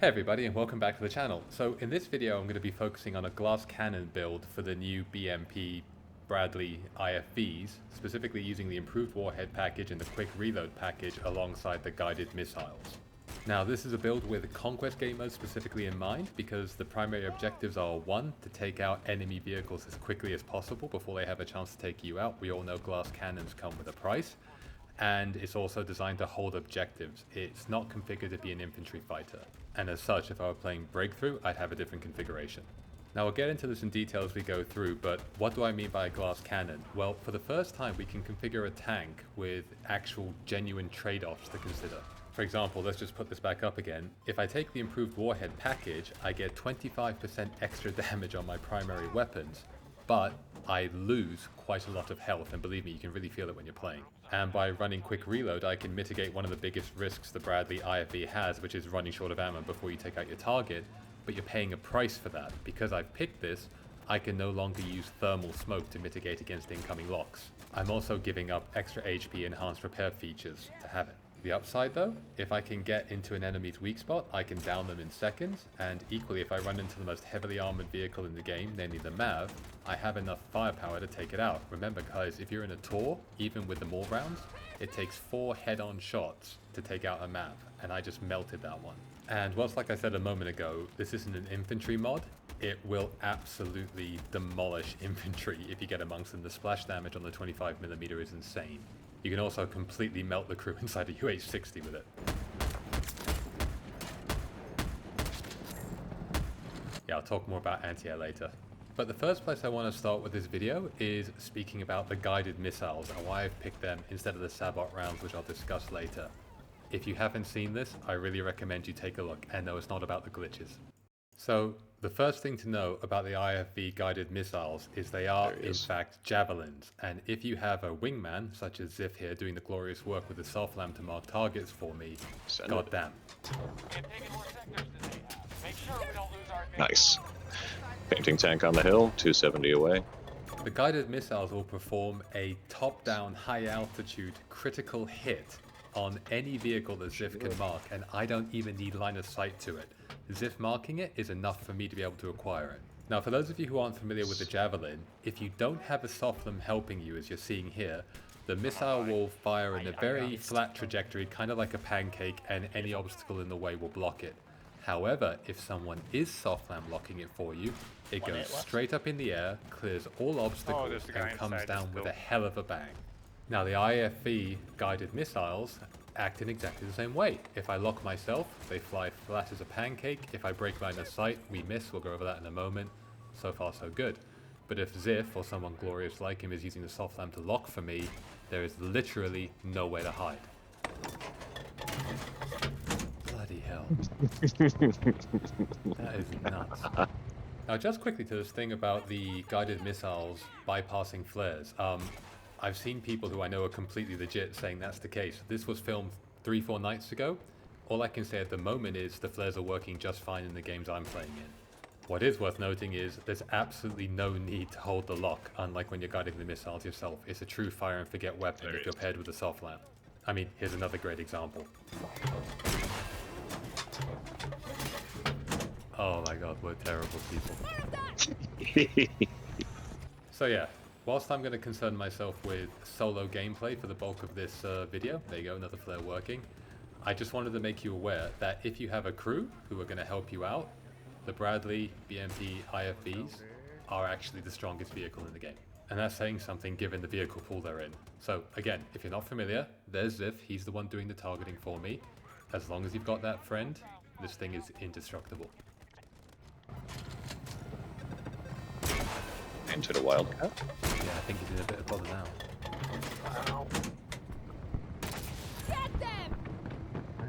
Hey everybody and welcome back to the channel. So in this video I'm going to be focusing on a glass cannon build for the new BMP Bradley IFVs, specifically using the improved Warhead package and the quick reload package alongside the guided missiles. Now this is a build with conquest game mode specifically in mind because the primary objectives are 1. To take out enemy vehicles as quickly as possible before they have a chance to take you out. We all know glass cannons come with a price. And it's also designed to hold objectives. It's not configured to be an infantry fighter. And as such, if I were playing Breakthrough, I'd have a different configuration. Now I'll get into this in detail as we go through, but what do I mean by a glass cannon? Well, for the first time we can configure a tank with actual genuine trade-offs to consider. For example, let's just put this back up again. If I take the improved Warhead package, I get 25% extra damage on my primary weapons, but I lose quite a lot of health, and believe me, you can really feel it when you're playing. And by running quick reload, I can mitigate one of the biggest risks the Bradley IFV has, which is running short of ammo before you take out your target, but you're paying a price for that. Because I've picked this, I can no longer use thermal smoke to mitigate against incoming locks. I'm also giving up extra HP enhanced repair features to have it. The upside though, if I can get into an enemy's weak spot, I can down them in seconds, and equally if I run into the most heavily armored vehicle in the game, namely the MAV, I have enough firepower to take it out. Remember guys, if you're in a tour, even with the more rounds, it takes 4 head-on shots to take out a MAV, and I just melted that one. And whilst like I said a moment ago, this isn't an infantry mod, it will absolutely demolish infantry if you get amongst them. The splash damage on the 25mm is insane. You can also completely melt the crew inside a UH-60 with it. Yeah, I'll talk more about anti-air later. But the first place I want to start with this video is speaking about the guided missiles and why I've picked them instead of the Sabot rounds, which I'll discuss later. If you haven't seen this, I really recommend you take a look, and no, it's not about the glitches. So, the first thing to know about the IFV guided missiles is they are, in fact, javelins. And if you have a wingman, such as Ziff here, doing the glorious work with the SOFLAM to mark targets for me, goddamn. Nice. Painting tank on the hill, 270 away. The guided missiles will perform a top-down, high-altitude critical hit on any vehicle that Ziff can mark, and I don't even need line of sight to it. Ziff marking it is enough for me to be able to acquire it. Now for those of you who aren't familiar with the Javelin, if you don't have a SOFLAM helping you as you're seeing here, the missile will fire in a very flat trajectory, kind of like a pancake, and any obstacle in the way will block it. However, if someone is SOFLAM locking it for you, it goes straight up in the air, clears all obstacles, and comes down with a hell of a bang. Now the IFV guided missiles act in exactly the same way. If I lock myself, they fly flat as a pancake. If I break line of sight, we miss. We'll go over that in a moment. So far so good. But if Ziff or someone glorious like him is using the SOFLAM to lock for me, there is literally nowhere to hide. Bloody hell. That is nuts. Now just quickly to this thing about the guided missiles bypassing flares. I've seen people who I know are completely legit saying that's the case. This was filmed 3-4 nights ago. All I can say at the moment is the flares are working just fine in the games I'm playing in. What is worth noting is there's absolutely no need to hold the lock, unlike when you're guiding the missiles yourself. It's a true fire and forget weapon if you're paired with a SOFLAM. I mean, here's another great example. Oh my god, we're terrible people. So yeah. Whilst I'm going to concern myself with solo gameplay for the bulk of this video, there you go, another flare working, I just wanted to make you aware that if you have a crew who are going to help you out, the Bradley BMP IFVs are actually the strongest vehicle in the game. And that's saying something given the vehicle pool they're in. So again, if you're not familiar, there's Ziff, he's the one doing the targeting for me. As long as you've got that friend, this thing is indestructible. Into the Wildcat. Yeah, I think he's in a bit of bother now. Wow.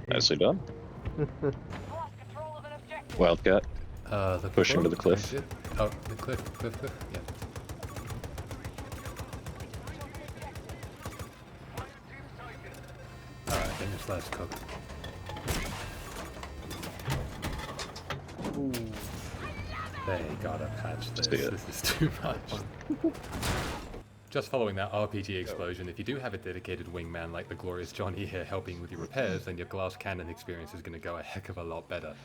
Nicely done. Wildcat. Pushing to the cliff. Oh, the cliff, yeah. Alright, I think this last cook. Ooh. They gotta patch this. This is too much. Just following that RPG explosion, if you do have a dedicated wingman like the glorious Johnny here helping with your repairs, then your glass cannon experience is going to go a heck of a lot better.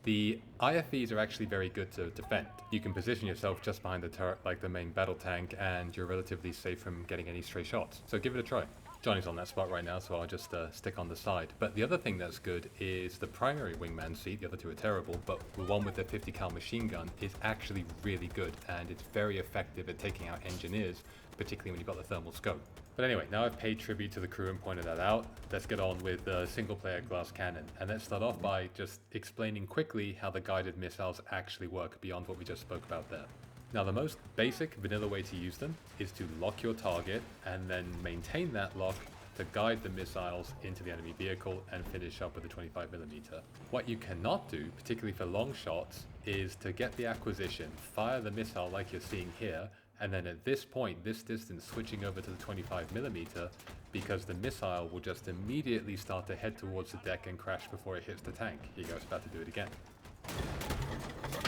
The IFVs are actually very good to defend. You can position yourself just behind the turret like the main battle tank, and you're relatively safe from getting any stray shots. So give it a try. Johnny's on that spot right now, so I'll just stick on the side. But the other thing that's good is the primary wingman seat. The other two are terrible, but the one with the 50 cal machine gun is actually really good, and it's very effective at taking out engineers, particularly when you've got the thermal scope. But anyway, now I've paid tribute to the crew and pointed that out. Let's get on with the single-player glass cannon. And let's start off by just explaining quickly how the guided missiles actually work beyond what we just spoke about there. Now, the most basic vanilla way to use them is to lock your target and then maintain that lock to guide the missiles into the enemy vehicle and finish up with a 25mm. What you cannot do, particularly for long shots, is to get the acquisition, fire the missile like you're seeing here, and then at this point, this distance, switching over to the 25mm, because the missile will just immediately start to head towards the deck and crash before it hits the tank. Here you go, it's about to do it again.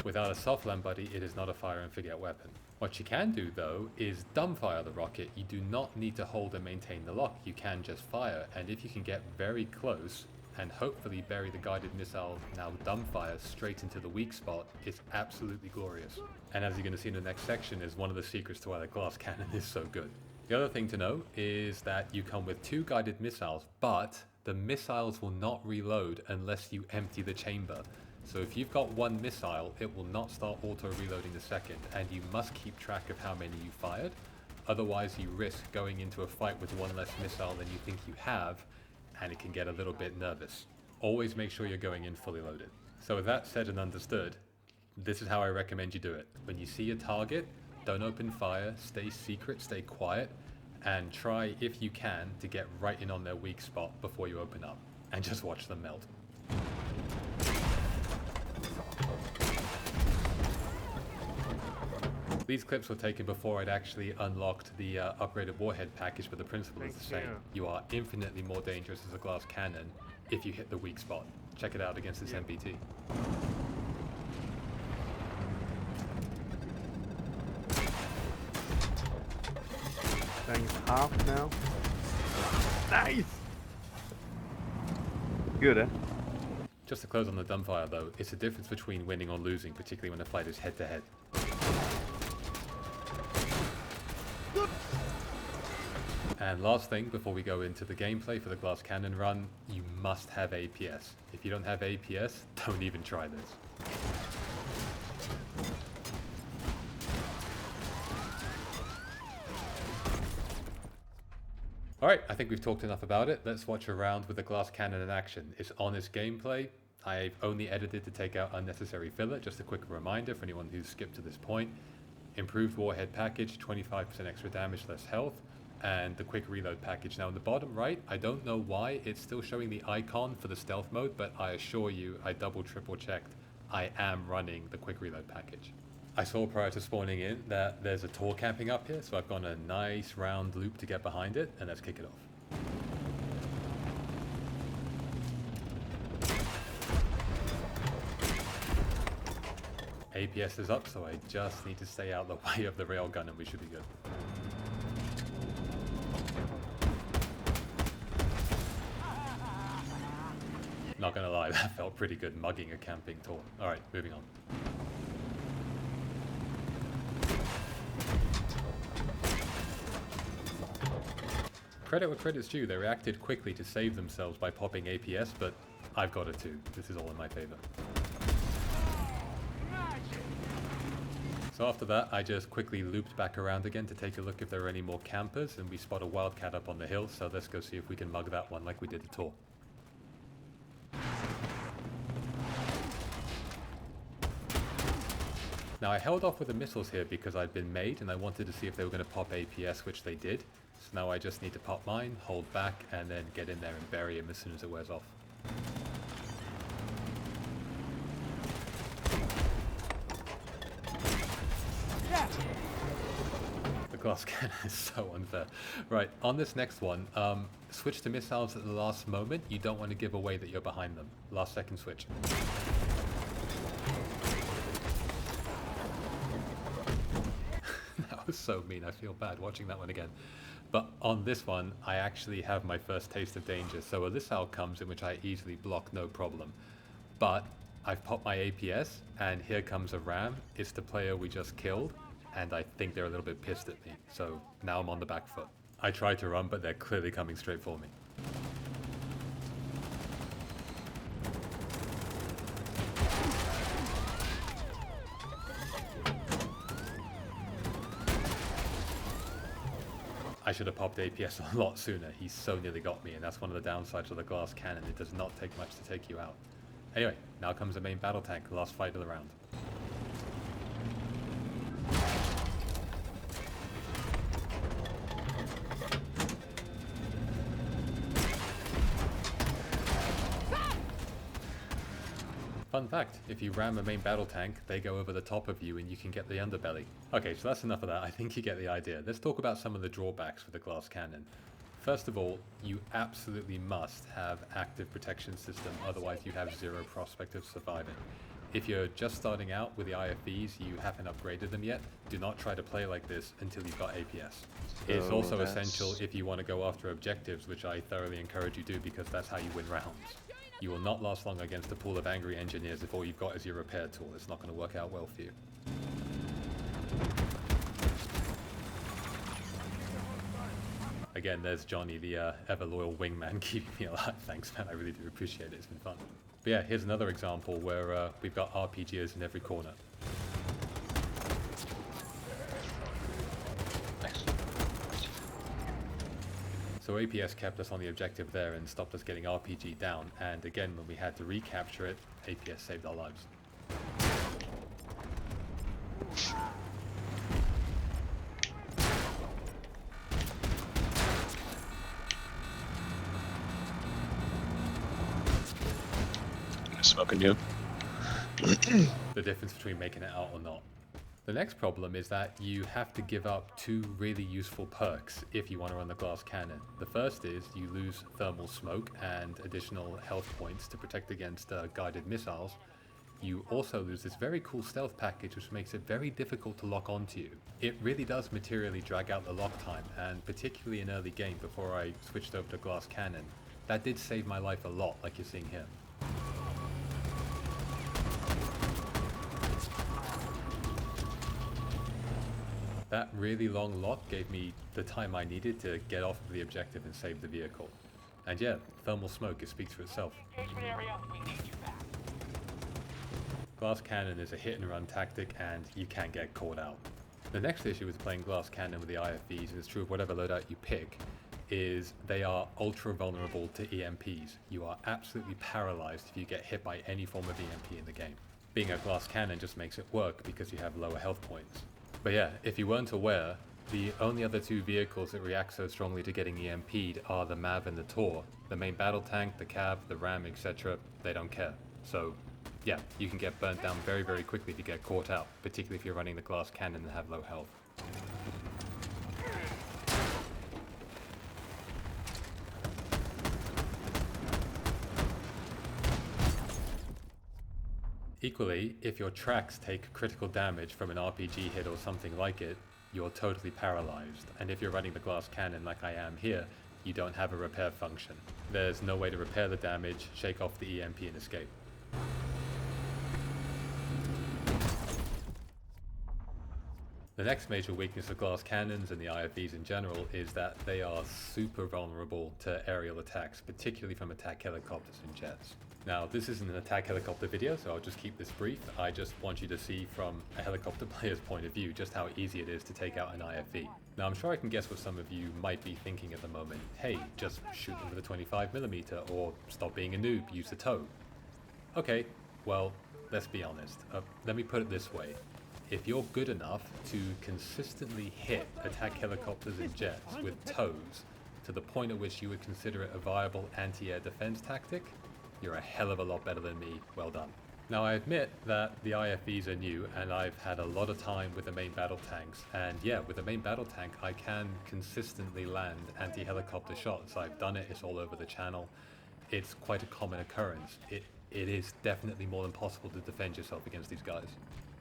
Without a SOFLAM buddy, it is not a fire and forget weapon. What you can do though is dumbfire the rocket. You do not need to hold and maintain the lock, you can just fire, and if you can get very close and hopefully bury the guided missile, now dumbfire, straight into the weak spot, it's absolutely glorious. And as you're going to see in the next section is one of the secrets to why the glass cannon is so good. The other thing to know is that you come with 2 guided missiles, but the missiles will not reload unless you empty the chamber. So if you've got 1 missile, it will not start auto-reloading the second, and you must keep track of how many you fired. Otherwise you risk going into a fight with 1 less missile than you think you have, and it can get a little bit nervous. Always make sure you're going in fully loaded. So with that said and understood, this is how I recommend you do it. When you see a target, don't open fire, stay secret, stay quiet, and try, if you can, to get right in on their weak spot before you open up, and just watch them melt. These clips were taken before I'd actually unlocked the upgraded Warhead package, but the principle is the same. You are infinitely more dangerous as a glass cannon if you hit the weak spot. Check it out against this MPT. Thing's half now. Nice! Good, eh? Just to close on the dumbfire though, it's the difference between winning or losing, particularly when a fight is head to head. And last thing, before we go into the gameplay for the glass cannon run, you must have APS. If you don't have APS, don't even try this. Alright, I think we've talked enough about it. Let's watch a round with the glass cannon in action. It's honest gameplay. I've only edited to take out unnecessary filler. Just a quick reminder for anyone who's skipped to this point. Improved Warhead package, 25% extra damage, less health, and the quick reload package. Now in the bottom right, I don't know why it's still showing the icon for the stealth mode, but I assure you, I triple checked, I am running the quick reload package. I saw prior to spawning in that there's a Tor camping up here, so I've gone a nice round loop to get behind it, and let's kick it off. APS is up, so I just need to stay out the way of the railgun and we should be good. Not gonna lie, that felt pretty good, mugging a camping Tor. Alright, moving on. Credit where credit's due, they reacted quickly to save themselves by popping APS, but I've got it too. This is all in my favor. So after that, I just quickly looped back around again to take a look if there are any more campers, and we spot a wildcat up on the hill, so let's go see if we can mug that one like we did the Tor. Now I held off with the missiles here because I'd been made and I wanted to see if they were going to pop APS, which they did. So now I just need to pop mine, hold back, and then get in there and bury him as soon as it wears off. The glass cannon is so unfair. Right, on this next one, switch to missiles at the last moment. You don't want to give away that you're behind them. Last second switch. That was so mean, I feel bad watching that one again. But on this one, I actually have my first taste of danger. So a Lissau comes in which I easily block, no problem. But I've popped my APS, and here comes a ram. It's the player we just killed, and I think they're a little bit pissed at me, so now I'm on the back foot. I tried to run, but they're clearly coming straight for me. I should have popped APS a lot sooner. He so nearly got me, and that's one of the downsides of the glass cannon. It does not take much to take you out. Anyway, now comes the main battle tank, the last fight of the round. Fun fact, if you ram a main battle tank, they go over the top of you and you can get the underbelly. Okay, so that's enough of that. I think you get the idea. Let's talk about some of the drawbacks with the glass cannon. First of all, you absolutely must have active protection system, otherwise you have zero prospect of surviving. If you're just starting out with the IFVs, you haven't upgraded them yet, do not try to play like this until you've got APS. It's also essential if you want to go after objectives, which I thoroughly encourage you do because that's how you win rounds. You will not last long against a pool of angry engineers if all you've got is your repair tool. It's not going to work out well for you. Again, there's Johnny, the ever-loyal wingman, keeping me alive. Thanks, man. I really do appreciate it. It's been fun. But yeah, here's another example where we've got RPGers in every corner. So APS kept us on the objective there and stopped us getting RPG down, and again when we had to recapture it, APS saved our lives. Smoking you. The difference between making it out or not. The next problem is that you have to give up two really useful perks if you want to run the glass cannon. The first is you lose thermal smoke and additional health points to protect against guided missiles. You also lose this very cool stealth package which makes it very difficult to lock onto you. It really does materially drag out the lock time, and particularly in early game before I switched over to glass cannon, that did save my life a lot, like you're seeing here. That really long lock gave me the time I needed to get off of the objective and save the vehicle. And yeah, thermal smoke, it speaks for itself. Glass cannon is a hit and run tactic and you can get caught out. The next issue with playing glass cannon with the IFVs, and it's true of whatever loadout you pick, is they are ultra vulnerable to EMPs. You are absolutely paralyzed if you get hit by any form of EMP in the game. Being a glass cannon just makes it work because you have lower health points. But yeah, if you weren't aware, the only other two vehicles that react so strongly to getting EMP'd are the MAV and the TOR. The main battle tank, the CAV, the RAM, etc., they don't care. So yeah, you can get burnt down very, very quickly if you get caught out, particularly if you're running the glass cannon and have low health. Equally, if your tracks take critical damage from an RPG hit or something like it, you're totally paralyzed. And if you're running the glass cannon like I am here, you don't have a repair function. There's no way to repair the damage, shake off the EMP and escape. The next major weakness of glass cannons and the IFVs in general is that they are super vulnerable to aerial attacks, particularly from attack helicopters and jets. Now, this isn't an attack helicopter video, so I'll just keep this brief. I just want you to see from a helicopter player's point of view just how easy it is to take out an IFV. Now, I'm sure I can guess what some of you might be thinking at the moment. Hey, just shoot them with a 25mm, or stop being a noob, use the TOW. Okay, well, let's be honest. Let me put it this way. If you're good enough to consistently hit attack helicopters and jets with TOWs to the point at which you would consider it a viable anti-air defense tactic, you're a hell of a lot better than me. Well done. Now, I admit that the IFVs are new and I've had a lot of time with the main battle tanks, and yeah, with the main battle tank I can consistently land anti-helicopter shots. I've done it, it's all over the channel. It's quite a common occurrence. It is definitely more than possible to defend yourself against these guys.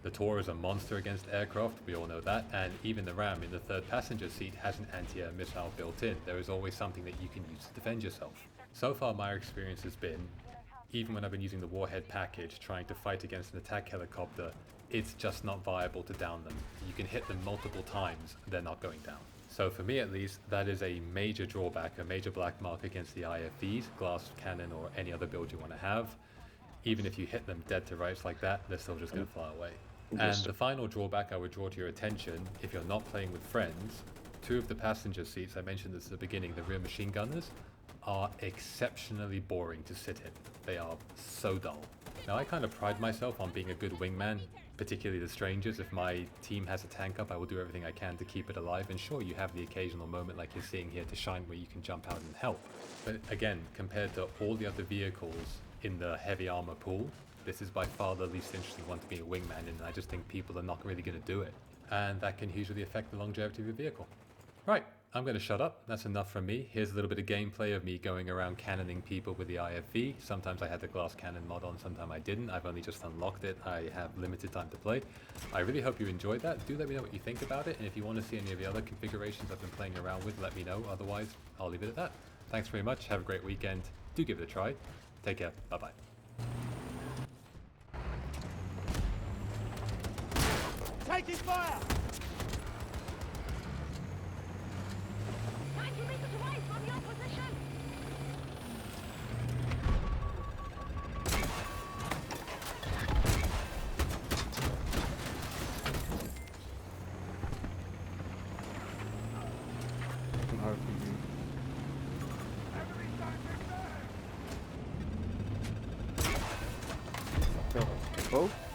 The TOR is a monster against aircraft, we all know that, and even the RAM in the third passenger seat has an anti-air missile built in. There is always something that you can use to defend yourself. So far my experience has been, even when I've been using the Warhead package trying to fight against an attack helicopter, it's just not viable to down them. You can hit them multiple times, they're not going down. So for me at least, that is a major drawback, a major black mark against the IFVs, glass cannon or any other build you want to have. Even if you hit them dead to rights like that, they're still just going to fly away. And the final drawback I would draw to your attention, if you're not playing with friends, 2 of the passenger seats, I mentioned this at the beginning, the rear machine gunners, are exceptionally boring to sit in. They are so dull. Now I kind of pride myself on being a good wingman, particularly the strangers. If my team has a tank up, I will do everything I can to keep it alive. And sure, you have the occasional moment like you're seeing here to shine where you can jump out and help. But again, compared to all the other vehicles in the heavy armor pool, this is by far the least interesting one to be a wingman in, and I just think people are not really going to do it. And that can hugely affect the longevity of your vehicle. Right, I'm going to shut up. That's enough from me. Here's a little bit of gameplay of me going around cannoning people with the IFV. Sometimes I had the glass cannon mod on, sometimes I didn't. I've only just unlocked it. I have limited time to play. I really hope you enjoyed that. Do let me know what you think about it, and if you want to see any of the other configurations I've been playing around with, let me know. Otherwise, I'll leave it at that. Thanks very much. Have a great weekend. Do give it a try. Take care. Bye-bye. Taking fire! 90 meters away from your position! An RPG. Go. Both?